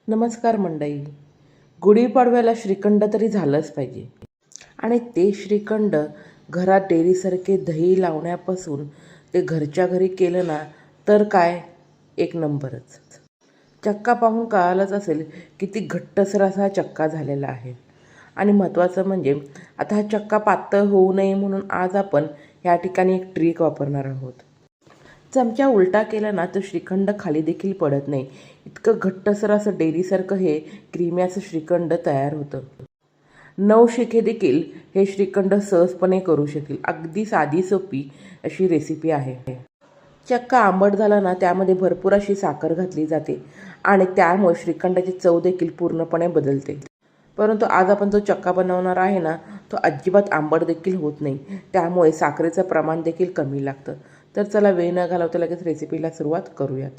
नमस्कार मंडळी. गुढीपाडव्याला श्रीखंड तरी झालंच पाहिजे आणि ते श्रीखंड घरात डेअरीसारखे दही लावण्यापासून ते घरच्या घरी केलं ना तर काय एक नंबरच. चक्का पाहून कळालंच असेल किती घट्टसर असा हा चक्का झालेला आहे. आणि महत्त्वाचं म्हणजे आता हा चक्का पातळ होऊ नये म्हणून आज आपण या ठिकाणी एक ट्रिक वापरणार आहोत. चमचा उलटा केला ना तर श्रीखंड खाली देखील पडत नाही. इतकं घट्टसर असं डेअरीसारखं हे क्रीमी असं श्रीखंड तयार होतं. नवशिके देखील हे श्रीखंड सहजपणे करू शकतील. अगदी साधी सोपी अशी रेसिपी आहे. चक्का आंबट झाला ना त्यामध्ये भरपूर अशी साखर घातली जाते आणि त्यामुळे श्रीखंडाची चव देखील पूर्णपणे बदलते. परंतु आज आपण जो चक्का बनवणार आहे ना तो अजिबात आंबट देखील होत नाही. त्यामुळे साखरेचं प्रमाण देखील कमी लागतं. तर चला वेळ न घालवता लगेच रेसिपीला सुरुवात करूयात.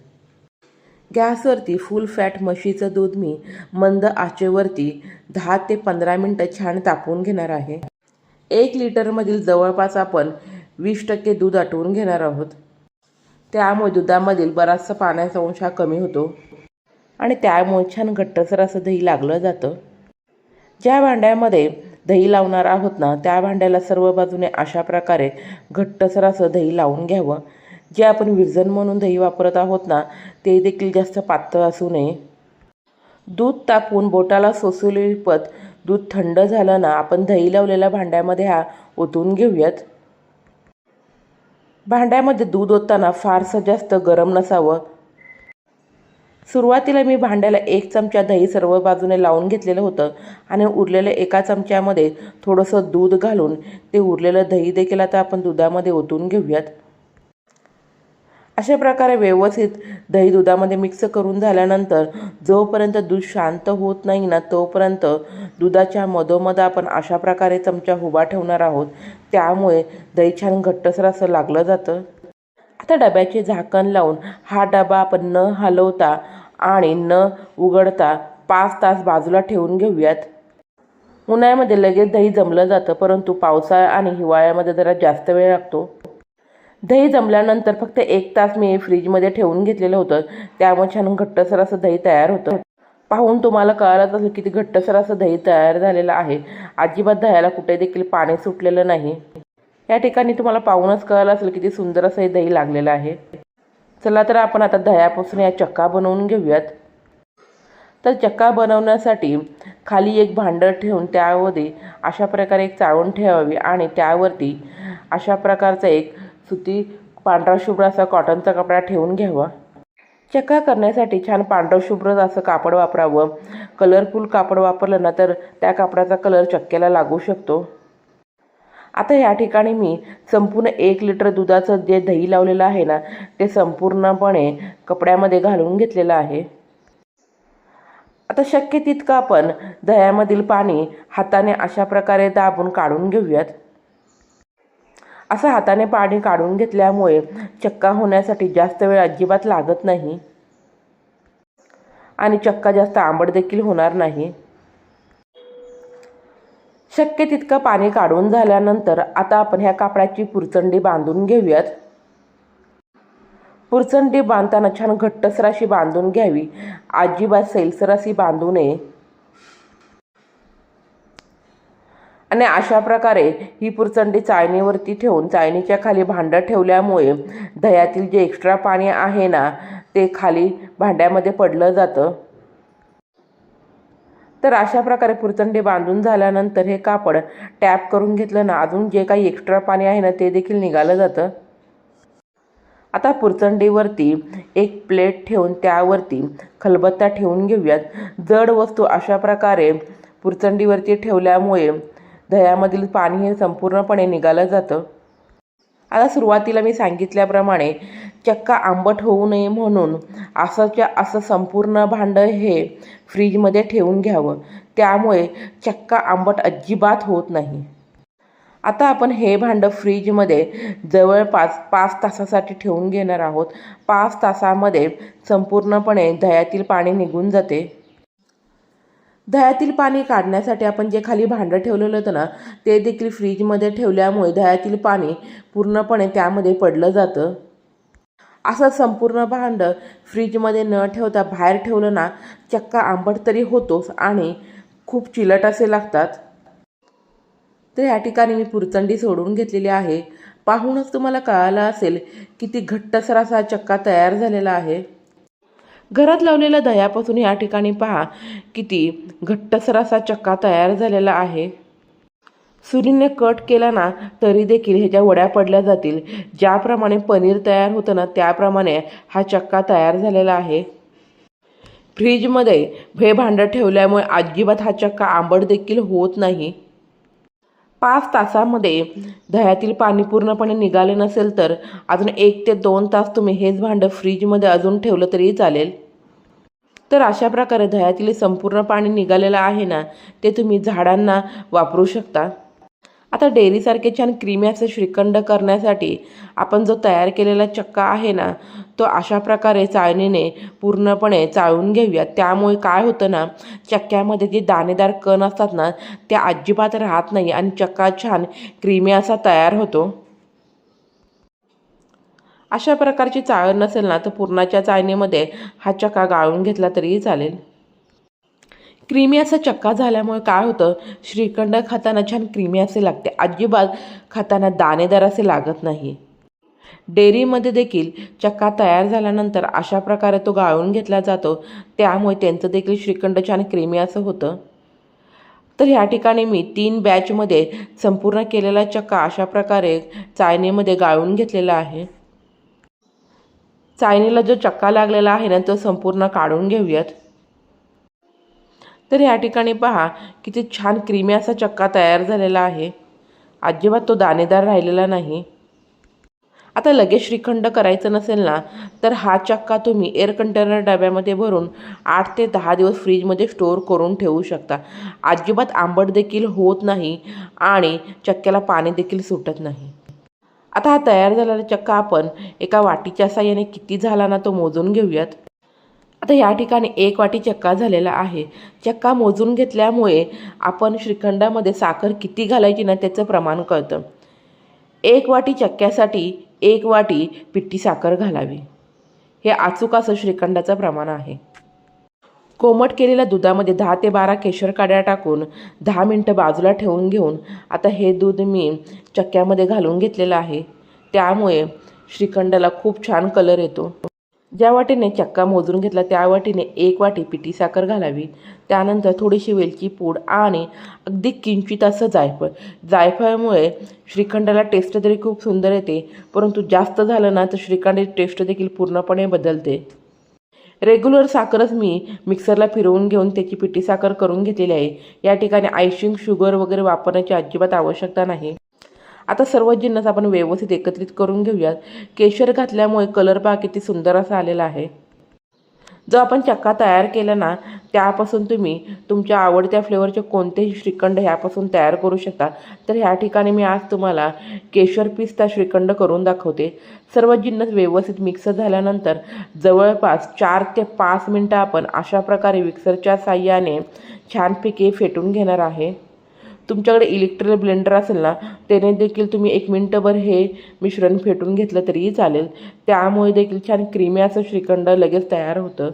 गॅसवरती फुल फॅट म्हशीचं दूध मी मंद आचेवरती 10 ते 15 मिनटं छान तापवून घेणार आहे. 1 लिटरमधील जवळपास आपण 20% दूध आटवून घेणार आहोत. त्यामुळे दुधामधील बराचसा पाण्याचा अंश हा कमी होतो आणि त्यामुळे छान घट्टसर असं दही लागलं जातं. ज्या भांड्यामध्ये दही लावणार आहोत ना त्या भांड्याला सर्व बाजूने अशा प्रकारे घट्टसर असं दही लावून घ्यावं. जे आपण विरजण म्हणून दही वापरत आहोत ना ते देखील जास्त पातळ असू नये. दूध तापवून बोटाला सोसलेपत दूध थंड झालं ना आपण दही लावलेल्या भांड्यामध्ये हा ओतून घेऊयात. भांड्यामध्ये दूध ओतताना फारसं जास्त गरम नसावं. सुरुवातीला मी भांड्याला 1 चमचा दही सर्व बाजूने लावून घेतलेलं होतं आणि उरलेलं 1 चमच्यामध्ये थोडंसं दूध घालून ते उरलेलं दही देखील आता आपण दुधामध्ये ओतून घेऊयात. अशा प्रकारे व्यवस्थित दही दुधामध्ये मिक्स करून झाल्यानंतर जोपर्यंत दूध शांत होत नाही ना तोपर्यंत दुधाच्या मधोमध आपण अशा प्रकारे चमचा उभा ठेवणार आहोत. त्यामुळे दही छान घट्टसर असं लागलं जातं. आता डब्याचे झाकण लावून हा डबा आपण न हलवता आणि न उघडता 5 तास बाजूला ठेवून घेऊयात. उन्हाळ्यामध्ये लगेच दही जमलं जातं परंतु पावसाळा आणि हिवाळ्यामध्ये जरा जास्त वेळ लागतो. दही जमल्यानंतर फक्त 1 तास मी फ्रीजमध्ये ठेवून घेतलेलं होतं. त्यामुळे छान घट्टसर असं दही तयार होतं. पाहून तुम्हाला कळालंच असेल किती घट्टसर असं दही तयार झालेलं आहे. अजिबात दह्याला कुठे देखील पाणी सुटलेलं नाही. या ठिकाणी तुम्हाला पाहूनच कळलं असेल किती सुंदर असं हे दही लागलेलं आहे. चला तर आपण आता दह्यापासून या चक्का बनवून घेऊयात. तर चक्का बनवण्यासाठी खाली एक भांडं ठेवून त्यामध्ये अशा प्रकारे एक चाळण ठेवावी आणि त्यावरती अशा प्रकारचा एक सुती पांढरा शुभ्र असा कॉटनचा कपडा ठेवून घ्यावा. चक्का करण्यासाठी छान पांढरं शुभ्र असं कापड वापरावं. कलरफुल कापड वापरलं ना तर त्या कापडाचा कलर चक्क्याला लागू शकतो. आता या ठिकाणी मी संपूर्ण 1 लिटर दुधाचं जे दही लावलेलं आहे ना ते संपूर्णपणे कपड्यामध्ये घालून घेतलेलं आहे. आता शक्य तितकं आपण दह्यामधील पाणी हाताने अशा प्रकारे दाबून काढून घेऊयात. असं हाताने पाणी काढून घेतल्यामुळे चक्का होण्यासाठी जास्त वेळ अजिबात लागत नाही आणि चक्का जास्त आंबट देखील होणार नाही. शक्य तितकं पाणी काढून झाल्यानंतर आता आपण ह्या कापडाची पुरचंडी बांधून घेऊयात. पुरचंडी बांधताना छान घट्टसर अशी बांधून घ्यावी. अजिबात सैलसर अशी बांधू नये. आणि अशा प्रकारे ही पुरचंडी चाळणीवरती ठेवून चाळणीच्या खाली भांडं ठेवल्यामुळे दह्यातील जे एक्स्ट्रा पाणी आहे ना ते खाली भांड्यामध्ये पडलं जातं. तर अशा प्रकारे पुरचंडी बांधून झाल्यानंतर हे कापड टॅप करून घेतलं ना अजून जे काही एक्स्ट्रा पाणी आहे ना ते देखील निघालं जातं. आता पुरचंडीवरती एक प्लेट ठेवून त्यावरती खलबत्ता ठेवून घेऊयात. जड वस्तू अशा प्रकारे पुरचंडीवरती ठेवल्यामुळे दह्यामधील पाणी हे संपूर्णपणे निघालं जातं. आता सुरुवातीला मी सांगितल्याप्रमाणे चक्का आंबट होऊ नये म्हणून असंच्या असं संपूर्ण भांडं हे फ्रीजमध्ये ठेवून घ्यावं. त्यामुळे चक्का आंबट अजिबात होत नाही. आता आपण हे भांडं फ्रीजमध्ये जवळपास 5 तासासाठी ठेवून घेणार आहोत. 5 तासामध्ये संपूर्णपणे दह्यातील पाणी निघून जाते. दह्यातील पाणी काढण्यासाठी आपण जे खाली भांडं ठेवलेलं होतं ना ते देखील फ्रीजमध्ये ठेवल्यामुळे दह्यातील पाणी पूर्णपणे त्यामध्ये पडलं जातं. असं संपूर्ण भांडं फ्रीजमध्ये न ठेवता बाहेर ठेवलं ना, चक्का आंबट तरी होतोच आणि खूप चिलट असे लागतात. तर या ठिकाणी मी पुरचंडी सोडून घेतलेली आहे. पाहूनच तुम्हाला कळालं असेल किती घट्टसर असा चक्का तयार झालेला आहे. घरात लावलेल्या दह्यापासून या ठिकाणी पहा किती घट्टसर असा चक्का तयार झालेला आहे. सुरीने कट केला ना तरी देखील ह्याच्या वड्या पडल्या जातील. ज्याप्रमाणे पनीर तयार होतं ना त्याप्रमाणे हा चक्का तयार झालेला आहे. फ्रीजमध्ये हे भांडं ठेवल्यामुळे अजिबात हा चक्का आंबट देखील होत नाही. 5 तासामध्ये दह्यातील पाणी पूर्णपणे निघाले नसेल तर अजून 1 ते 2 तास तुम्ही हेच भांडं फ्रीजमध्ये अजून ठेवलं तरी चालेल. तर अशा प्रकारे दह्यातील संपूर्ण पाणी निघालेलं आहे ना ते तुम्ही झाडांना वापरू शकता. आता डेअरीसारखे छान क्रीमी असं श्रीखंड करण्यासाठी आपण जो तयार केलेला चक्का आहे ना तो अशा प्रकारे चाळणीने पूर्णपणे चाळून घेऊया. त्यामुळे काय होतं ना, चक्क्यामध्ये जे दाणेदार कण असतात ना त्या अजिबात राहत नाही आणि चक्का छान क्रीमी असा तयार होतो. अशा प्रकारची चाळण नसेल ना तर पुरणाच्या चाळणीमध्ये हा चक्का गाळून घेतला तरीही चालेल. क्रीमी असा चक्का झाल्यामुळे काय होतं, श्रीखंड खाताना छान क्रीमी असे लागते. अजिबात खाताना दाणेदार असे लागत नाही. डेअरीमध्ये देखील चक्का तयार झाल्यानंतर अशा प्रकारे तो गाळून घेतला जातो. त्यामुळे त्यांचं देखील श्रीखंड छान क्रीमी असं होतं. तर ह्या ठिकाणी मी 3 बॅचमध्ये संपूर्ण केलेला चक्का अशा प्रकारे चाळणीमध्ये गाळून घेतलेला आहे. चाळणीला जो चक्का लागलेला आहे ना तो संपूर्ण काढून घेऊयात. तर या ठिकाणी पहा किती छान क्रीमी असा चक्का तयार झालेला आहे. अजिबात तो दाणेदार राहिलेला नाही. आता लगेच श्रीखंड करायचं नसेल ना तर हा चक्का तुम्ही एअर कंटेनर डब्यामध्ये भरून 8 ते 10 दिवस फ्रीजमध्ये स्टोअर करून ठेवू शकता. अजिबात आंबट देखील होत नाही आणि चक्क्याला पाणी देखील सुटत नाही. आता हा तयार झालेला चक्का आपण एका वाटीच्या साहाय्याने किती झाला ना तो मोजून घेऊयात. आता या ठिकाणी 1 वाटी चक्का झालेला आहे. चक्का मोजून घेतल्यामुळे आपण श्रीखंडामध्ये साखर किती घालायची ना त्याचं प्रमाण कळतं. 1 वाटी चक्क्यासाठी 1 वाटी पिठी साखर घालावी. हे अचूक असं श्रीखंडाचं प्रमाण आहे. कोमट केलेल्या दुधामध्ये 10 ते 12 केशर काड्या टाकून 10 मिनटं बाजूला ठेवून घेऊन आता हे दूध मी चक्क्यामध्ये घालून घेतलेलं आहे. त्यामुळे श्रीखंडाला खूप छान कलर येतो. ज्या वाटीने चक्का मोजून घेतला त्या वाटीने 1 वाटी पिठी साखर घालावी. त्यानंतर थोडीशी वेलची पूड आणि अगदी किंचित असं जायफळ. जायफळामुळे श्रीखंडाला टेस्ट तरी खूप सुंदर येते, परंतु जास्त झालं ना तर श्रीखंडाची टेस्ट देखील पूर्णपणे बदलते. रेग्युलर साखरच मी मिक्सरला फिरवून घेऊन त्याची पिठी साखर करून घेतलेली आहे. या ठिकाणी आयसिंग शुगर वगैरे वापरण्याची अजिबात आवश्यकता नाही. आता सर्व जिन्नस आपण व्यवस्थित एकत्रित करून घेऊयात. केशर घातल्यामुळे कलर पहा किती सुंदर असा आलेला आहे. जो आपण चक्का तयार केला ना त्यापासून तुम्ही तुमच्या आवडत्या फ्लेवरचे कोणतेही श्रीखंड ह्यापासून तयार करू शकता. तर ह्या ठिकाणी मी आज तुम्हाला केशर पिस्ता श्रीखंड करून दाखवते. सर्व जिन्नस व्यवस्थित मिक्स झाल्यानंतर जवळपास 4 ते 5 मिनटं आपण अशा प्रकारे मिक्सरच्या साहाय्याने छानपैकी फेटून घेणार आहे. तुमच्याकडे इलेक्ट्रिक ब्लेंडर असेल ना त्याने देखील तुम्ही 1 मिनिटभर हे मिश्रण फेटून घेतलं तरीही चालेल. त्यामुळे देखील छान क्रीमी असं श्रीखंड लगेच तयार होतं.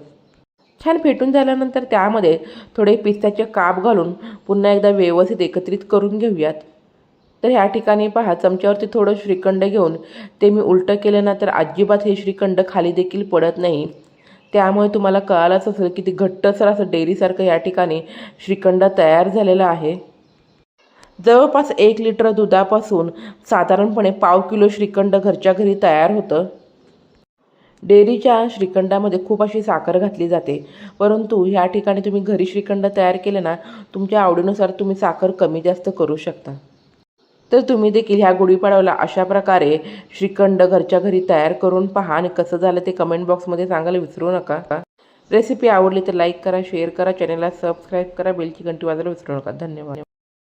छान फेटून झाल्यानंतर त्यामध्ये थोडे पिस्त्याचे काप घालून पुन्हा एकदा व्यवस्थित एकत्रित करून घेऊयात. तर ह्या ठिकाणी पहा चमच्यावरती थोडं श्रीखंड घेऊन ते मी उलटं केलं ना तर अजिबात हे श्रीखंड खाली देखील पडत नाही. त्यामुळे तुम्हाला कळालंच असेल किती घट्टसर असं डेअरीसारखं या ठिकाणी श्रीखंड तयार झालेलं आहे. जवळपास 1 लिटर दुधापासून साधारणपणे पाव किलो श्रीखंड घरच्या घरी तयार होतं. डेअरीच्या श्रीखंडामध्ये खूप अशी साखर घातली जाते, परंतु ह्या ठिकाणी तुम्ही घरी श्रीखंड तयार केले ना तुमच्या आवडीनुसार तुम्ही साखर कमी जास्त करू शकता. तर तुम्ही देखील ह्या गुढीपाडव्याला अशा प्रकारे श्रीखंड घरच्या घरी तयार करून पहा आणि कसं झालं ते कमेंट बॉक्समध्ये सांगायला विसरू नका. रेसिपी आवडली तर लाईक करा, शेअर करा, चॅनलला सबस्क्राईब करा, बेलची घंटी वाजवायला विसरू नका. धन्यवाद.